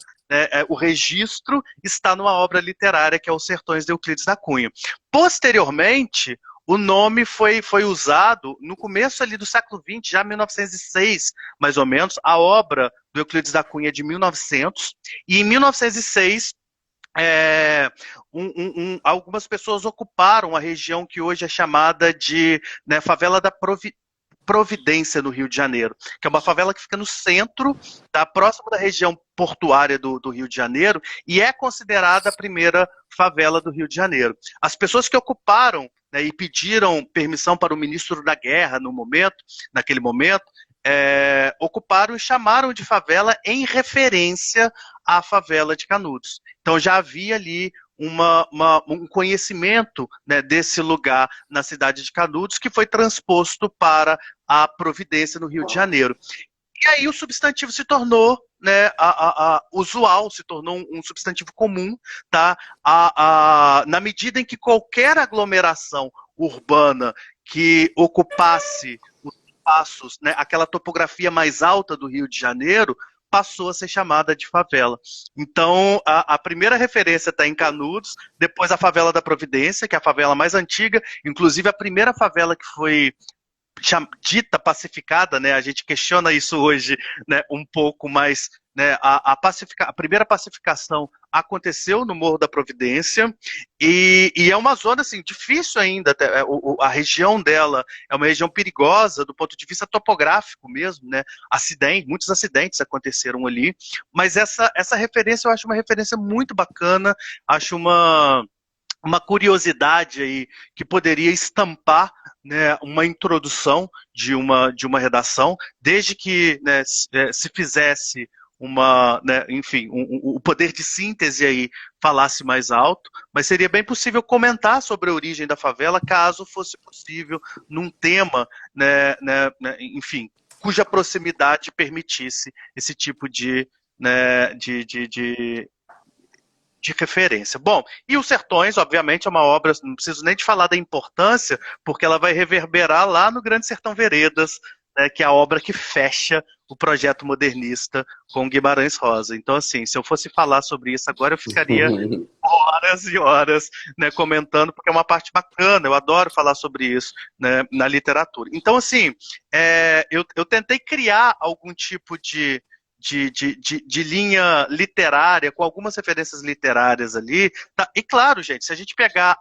o registro está numa obra literária que é Os Sertões de Euclides da Cunha. Posteriormente, o nome foi usado no começo ali do século XX, já 1906, mais ou menos. A obra do Euclides da Cunha é de 1900, e em 1906 algumas pessoas ocuparam a região que hoje é chamada de, né, favela da Providência, no Rio de Janeiro, que é uma favela que fica no centro, tá, próximo da região portuária do Rio de Janeiro, e é considerada a primeira favela do Rio de Janeiro. As pessoas que ocuparam, né, e pediram permissão para o ministro da Guerra naquele momento, ocuparam e chamaram de favela em referência à favela de Canudos. Então já havia ali um conhecimento, né, desse lugar na cidade de Canudos, que foi transposto para a Providência, no Rio de Janeiro. E aí o substantivo se tornou, né, usual, se tornou um substantivo comum, tá? Na medida em que qualquer aglomeração urbana que ocupasse os espaços, né, aquela topografia mais alta do Rio de Janeiro, passou a ser chamada de favela. Então, a primeira referência está em Canudos, depois a favela da Providência, que é a favela mais antiga, inclusive a primeira favela que foi dita pacificada, né? A gente questiona isso hoje, né, um pouco, mas, né, a primeira pacificação aconteceu no Morro da Providência, e é uma zona assim, difícil ainda, a região dela é uma região perigosa do ponto de vista topográfico mesmo, né? Muitos acidentes aconteceram ali, mas essa referência eu acho uma referência muito bacana, acho uma curiosidade aí que poderia estampar, né, uma introdução de uma redação, desde que, né, se fizesse né, enfim, o poder de síntese aí falasse mais alto, mas seria bem possível comentar sobre a origem da favela, caso fosse possível, num tema, enfim, cuja proximidade permitisse esse tipo né, de referência. Bom, e Os Sertões, obviamente, é uma obra, não preciso nem de falar da importância, porque ela vai reverberar lá no Grande Sertão Veredas, né, que é a obra que fecha o projeto modernista com Guimarães Rosa. Então, assim, se eu fosse falar sobre isso agora, eu ficaria horas e horas, né, comentando, porque é uma parte bacana, eu adoro falar sobre isso, né, na literatura. Então, assim, eu tentei criar algum tipo de linha literária, com algumas referências literárias ali. Tá? E claro, gente, se a gente pegar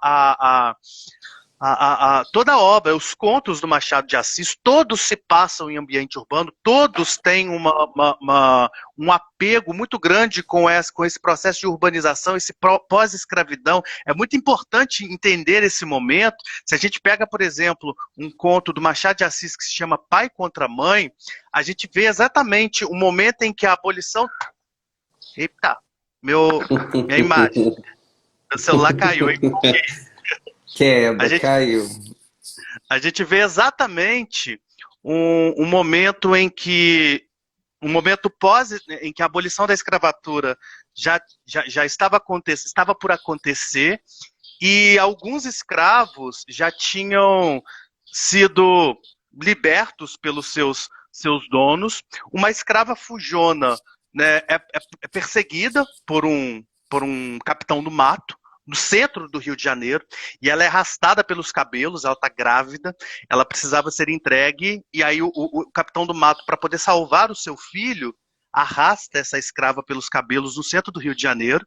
toda a obra, os contos do Machado de Assis, todos se passam em ambiente urbano, todos têm um apego muito grande com esse processo de urbanização, esse pós-escravidão. É muito importante entender esse momento. Se a gente pega, por exemplo, um conto do Machado de Assis que se chama Pai contra Mãe, a gente vê exatamente o momento em que a abolição... Eita, minha imagem. Meu celular caiu, hein? Queda, caiu. A gente vê exatamente um momento em que em que a abolição da escravatura já estava por acontecer, e alguns escravos já tinham sido libertos pelos seus donos. Uma escrava fujona, né, é perseguida por um capitão do mato, no centro do Rio de Janeiro, e ela é arrastada pelos cabelos, ela está grávida, ela precisava ser entregue, e aí o capitão do mato, para poder salvar o seu filho, arrasta essa escrava pelos cabelos no centro do Rio de Janeiro,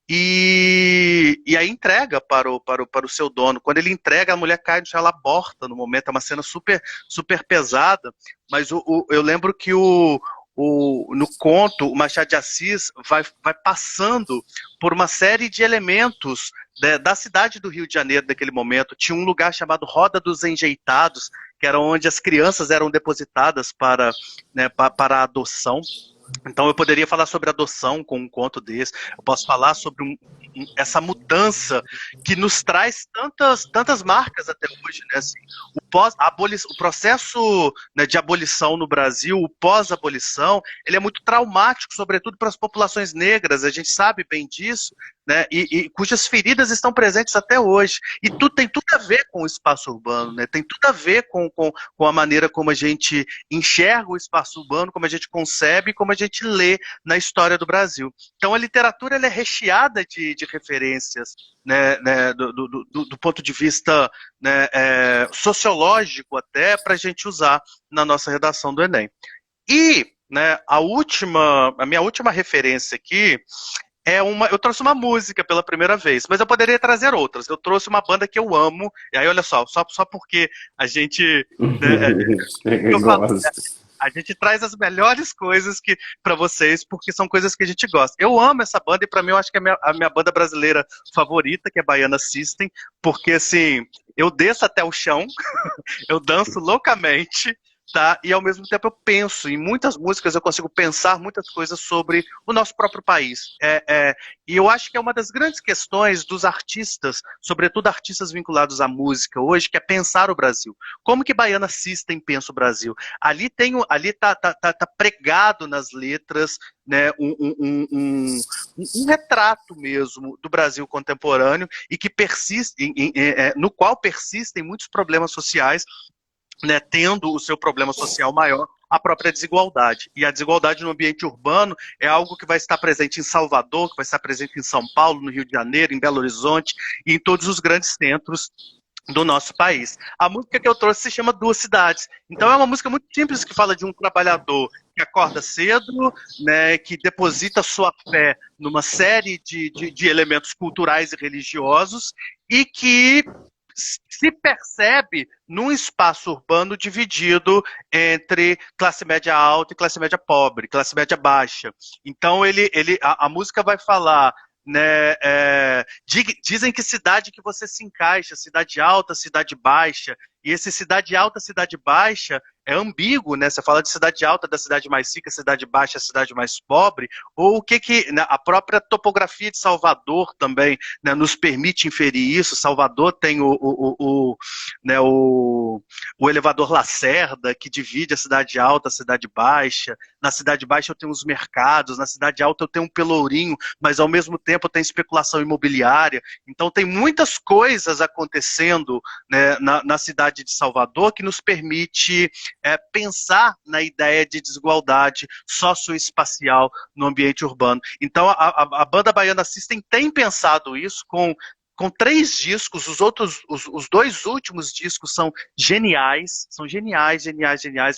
e aí entrega para o seu dono. Quando ele entrega, a mulher cai no chão, ela aborta no momento, é uma cena super, super pesada, mas eu lembro que no conto, o Machado de Assis vai passando por uma série de elementos, né, da cidade do Rio de Janeiro daquele momento. Tinha um lugar chamado Roda dos Enjeitados, que era onde as crianças eram depositadas para a adoção. Então eu poderia falar sobre adoção com um conto desse, eu posso falar sobre essa mudança que nos traz tantas marcas até hoje, né? Assim, o processo, né, de abolição no Brasil, o pós-abolição, ele é muito traumático, sobretudo para as populações negras, a gente sabe bem disso, né, e cujas feridas estão presentes até hoje. E tem tudo a ver com o espaço urbano, né? Tem tudo a ver com a maneira como a gente enxerga o espaço urbano, como a gente concebe, como a gente lê na história do Brasil. Então a literatura, ela é recheada de referências, né, do ponto de vista, né, sociológico até, para a gente usar na nossa redação do Enem. E, né, a minha última referência aqui eu trouxe uma música pela primeira vez, mas eu poderia trazer outras. Eu trouxe uma banda que eu amo, e aí olha só porque a gente, né, Eu eu falo, gosto. a gente traz as melhores coisas que para vocês, porque são coisas que a gente gosta. Eu amo essa banda e para mim eu acho que é a minha banda brasileira favorita, que é Baiana System, porque assim, eu desço até o chão, eu danço loucamente, tá? E ao mesmo tempo eu penso, em muitas músicas eu consigo pensar muitas coisas sobre o nosso próprio país. E eu acho que é uma das grandes questões dos artistas, sobretudo artistas vinculados à música hoje, que é pensar o Brasil. Como que Baiana System pensa o Brasil? Ali tá pregado nas letras, né, um retrato mesmo do Brasil contemporâneo e que persiste, no qual persistem muitos problemas sociais, né, tendo o seu problema social maior, a própria desigualdade. E a desigualdade no ambiente urbano é algo que vai estar presente em Salvador, que vai estar presente em São Paulo, no Rio de Janeiro, em Belo Horizonte e em todos os grandes centros do nosso país. A música que eu trouxe se chama Duas Cidades. Então é uma música muito simples que fala de um trabalhador que acorda cedo, né, que deposita sua fé numa série de elementos culturais e religiosos e que se percebe num espaço urbano dividido entre classe média alta e classe média pobre, classe média baixa. Então a música vai falar, né, dizem que cidade que você se encaixa, cidade alta, cidade baixa, e esse cidade alta, cidade baixa é ambíguo, né? Você fala de cidade alta, da cidade mais rica, cidade baixa, cidade mais pobre, ou o que né, a própria topografia de Salvador também, né, nos permite inferir isso. Salvador tem né, o elevador Lacerda, que divide a cidade alta, a cidade baixa. Na cidade baixa eu tenho os mercados, na cidade alta eu tenho um pelourinho, mas ao mesmo tempo tem especulação imobiliária. Então tem muitas coisas acontecendo, né, na cidade de Salvador que nos permite pensar na ideia de desigualdade socioespacial no ambiente urbano. Então a banda Baiana System tem pensado isso com 3 discos. Os 2 últimos discos são geniais, geniais.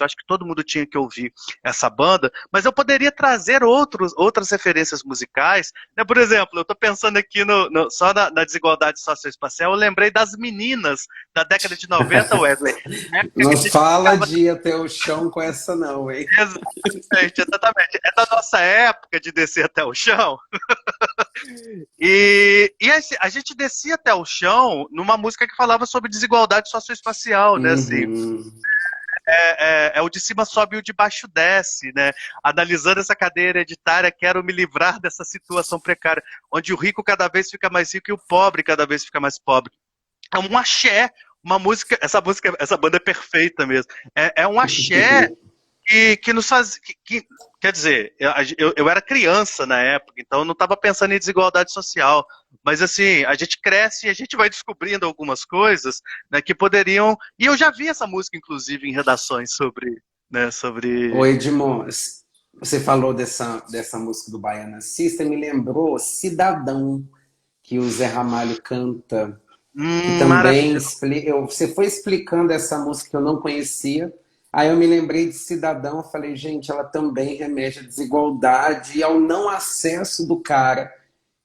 Eu acho que todo mundo tinha que ouvir essa banda, mas eu poderia trazer outras referências musicais, né? Por exemplo, eu estou pensando aqui só na desigualdade socioespacial, eu lembrei das Meninas da década de 90, Wesley. Não fala de ir até o chão com essa não, hein? Exatamente. É da nossa época de descer até o chão. E a gente descia até o chão numa música que falava sobre desigualdade socioespacial, né? Assim, Uhum. o de cima sobe e o de baixo desce, né? Analisando essa cadeia hereditária, quero me livrar dessa situação precária, onde o rico cada vez fica mais rico e o pobre cada vez fica mais pobre. É um axé, uma música, essa banda é perfeita mesmo. É um axé que nos faz. Quer dizer, eu era criança na época, então eu não estava pensando em desigualdade social. Mas assim, a gente cresce e a gente vai descobrindo algumas coisas, né, que poderiam. E eu já vi essa música, inclusive, em redações sobre. Né, Ô sobre... Edmond, você falou dessa música do Baiana System, me lembrou Cidadão, que o Zé Ramalho canta, que também Maravilhoso. você foi explicando essa música que eu não conhecia, aí eu me lembrei de Cidadão, eu falei, gente, ela também remete à desigualdade e ao não acesso do cara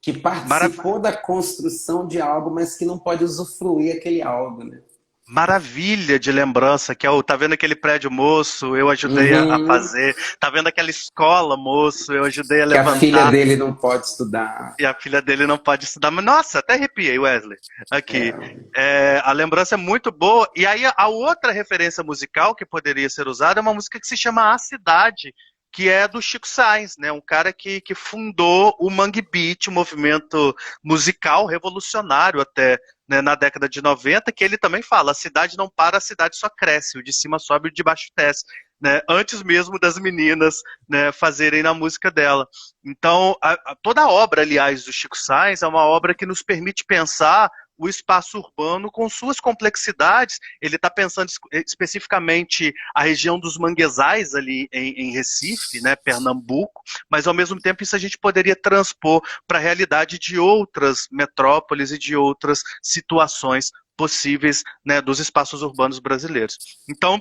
que participou da construção de algo, mas que não pode usufruir aquele algo, né? Maravilha de lembrança, que é tá vendo aquele prédio, moço, eu ajudei a Uhum. fazer. Tá vendo aquela escola, moço, eu ajudei a Que a filha levantar. dele não pode estudar. E a filha dele não pode estudar. Mas, nossa, até arrepiei, Wesley. Aqui. É. A lembrança é muito boa. E aí, a outra referência musical que poderia ser usada é uma música que se chama A Cidade, que é do Chico Sainz, né? Um cara que fundou o Mangue Beat, um movimento musical revolucionário até, né, na década de 90, que ele também fala: a cidade não para, a cidade só cresce, o de cima sobe, o de baixo desce. Né, antes mesmo das meninas, né, fazerem na música dela. Então, toda a obra, aliás, do Chico Sainz é uma obra que nos permite pensar o espaço urbano com suas complexidades. Ele está pensando especificamente a região dos manguezais ali em Recife, né, Pernambuco, mas ao mesmo tempo isso a gente poderia transpor para a realidade de outras metrópoles e de outras situações possíveis, né, dos espaços urbanos brasileiros. Então,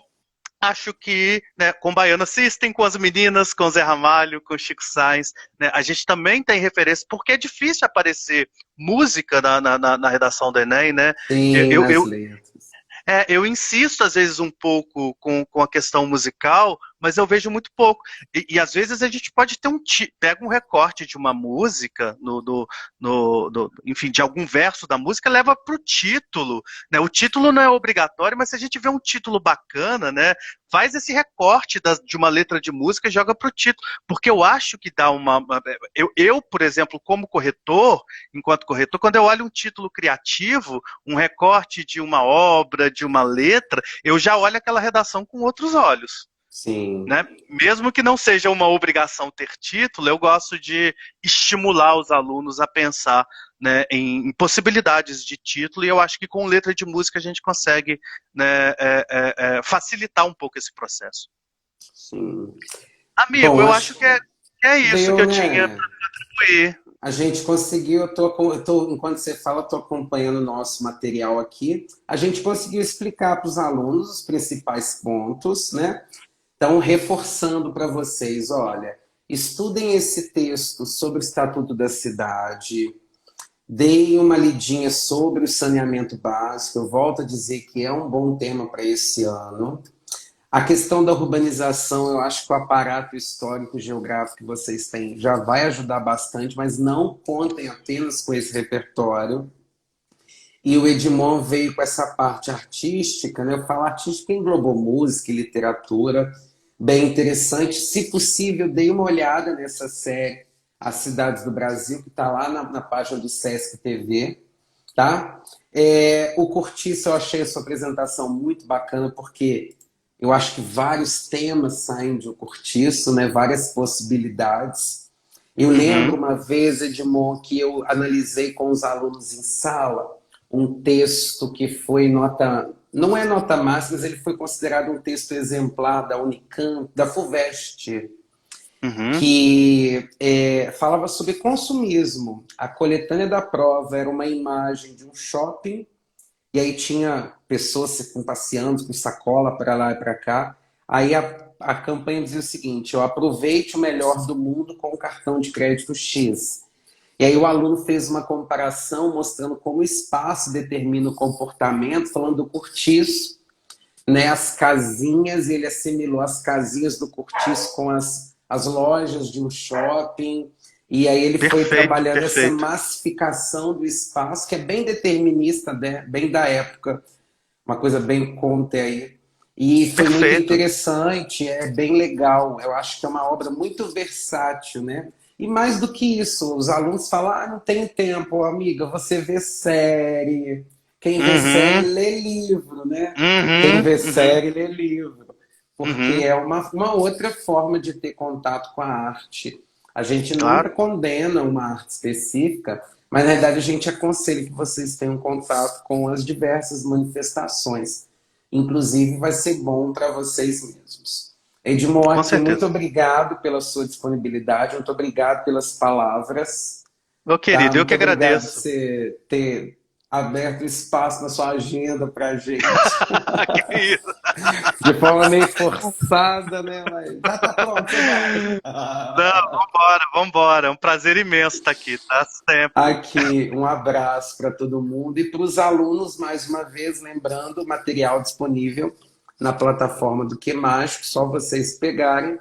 acho que, né, com Baiana System, com as meninas, com Zé Ramalho, com Chico Sainz, né, a gente também tem referência, porque é difícil aparecer música na redação do Enem, né? Sim, Eu, nas eu, letras. eu insisto, às vezes, um pouco com a questão musical, mas eu vejo muito pouco. E às vezes a gente pode ter pega um recorte de uma música, enfim, de algum verso da música, leva para o título. Né? O título não é obrigatório, mas se a gente vê um título bacana, né, faz esse recorte de uma letra de música e joga para o título. Porque eu acho que dá por exemplo, como corretor, enquanto corretor, quando eu olho um título criativo, um recorte de uma obra, de uma letra, eu já olho aquela redação com outros olhos. Sim. Né? Mesmo que não seja uma obrigação ter título, eu gosto de estimular os alunos a pensar, né, em possibilidades de título, e eu acho que com letra de música a gente consegue, né, facilitar um pouco esse processo. Sim. Amigo, Bom, eu acho acho que é isso que deu, eu tinha né? para contribuir. A gente conseguiu, enquanto você fala, eu estou acompanhando o nosso material aqui. A gente conseguiu explicar para os alunos os principais pontos, né? Então, reforçando para vocês, olha, estudem esse texto sobre o Estatuto da Cidade, deem uma lidinha sobre o saneamento básico. Eu volto a dizer que é um bom tema para esse ano. A questão da urbanização, eu acho que o aparato histórico geográfico que vocês têm já vai ajudar bastante, mas não contem apenas com esse repertório. E o Edmond veio com essa parte artística, né? Eu falo artística englobou música e literatura, bem interessante. Se possível, dê uma olhada nessa série As Cidades do Brasil, que está lá na página do Sesc TV, tá? O Cortiço, eu achei a sua apresentação muito bacana, porque eu acho que vários temas saem de um cortiço, né? Várias possibilidades. Eu lembro Uhum. uma vez, Edmond, que eu analisei com os alunos em sala um texto que foi nota, não é nota máxima, mas ele foi considerado um texto exemplar da Unicamp, da FUVEST, Uhum. que falava sobre consumismo. A coletânea da prova era uma imagem de um shopping e aí tinha pessoas passeando com sacola para lá e para cá. Aí a campanha dizia o seguinte: eu aproveite o melhor do mundo com o cartão de crédito X. E aí o aluno fez uma comparação mostrando como o espaço determina o comportamento, falando do cortiço, né, as casinhas, e ele assimilou as casinhas do cortiço com as lojas de um shopping. E aí ele foi Perfeito, trabalhando essa perfeito. massificação do espaço, que é bem determinista, né? Bem da época, uma coisa bem Conte aí. E foi muito Perfeito. interessante, é bem legal. Eu acho que é uma obra muito versátil, né? E mais do que isso, os alunos falam, não tem tempo, amiga, você vê série. Quem vê série Uhum. lê livro, né? Quem Uhum. vê Uhum. série lê livro. Porque Uhum. é uma outra forma de ter contato com a arte. A gente nunca Claro. condena uma arte específica, mas na verdade a gente aconselha que vocês tenham contato com as diversas manifestações. Inclusive vai ser bom para vocês mesmos. Com Edmond, muito certeza. obrigado pela sua disponibilidade, muito obrigado pelas palavras, Meu tá? querido, eu Muito que obrigado por agradeço. você ter aberto espaço na sua agenda para a gente. Que isso? De forma meio forçada, né? Mas já tá pronto, você vai. Não, vambora, vambora. É um prazer imenso estar aqui, tá? Sempre. Aqui, um abraço para todo mundo e para os alunos, mais uma vez, lembrando, o material disponível na plataforma do Que Mágico, só vocês pegarem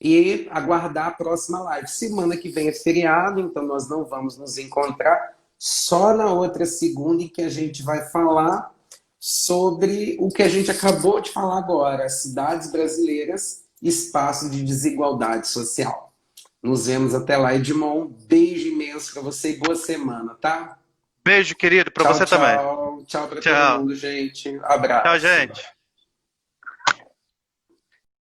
e aguardar a próxima live. Semana que vem é feriado, então nós não vamos nos encontrar, só na outra segunda em que a gente vai falar sobre o que a gente acabou de falar agora, as cidades brasileiras, espaço de desigualdade social. Nos vemos até lá, Edmond. Beijo imenso para você e boa semana, tá? Beijo, querido, pra Tchau, você também. tchau. Tchau para todo Tchau. mundo, gente. Tchau, Abraço. gente.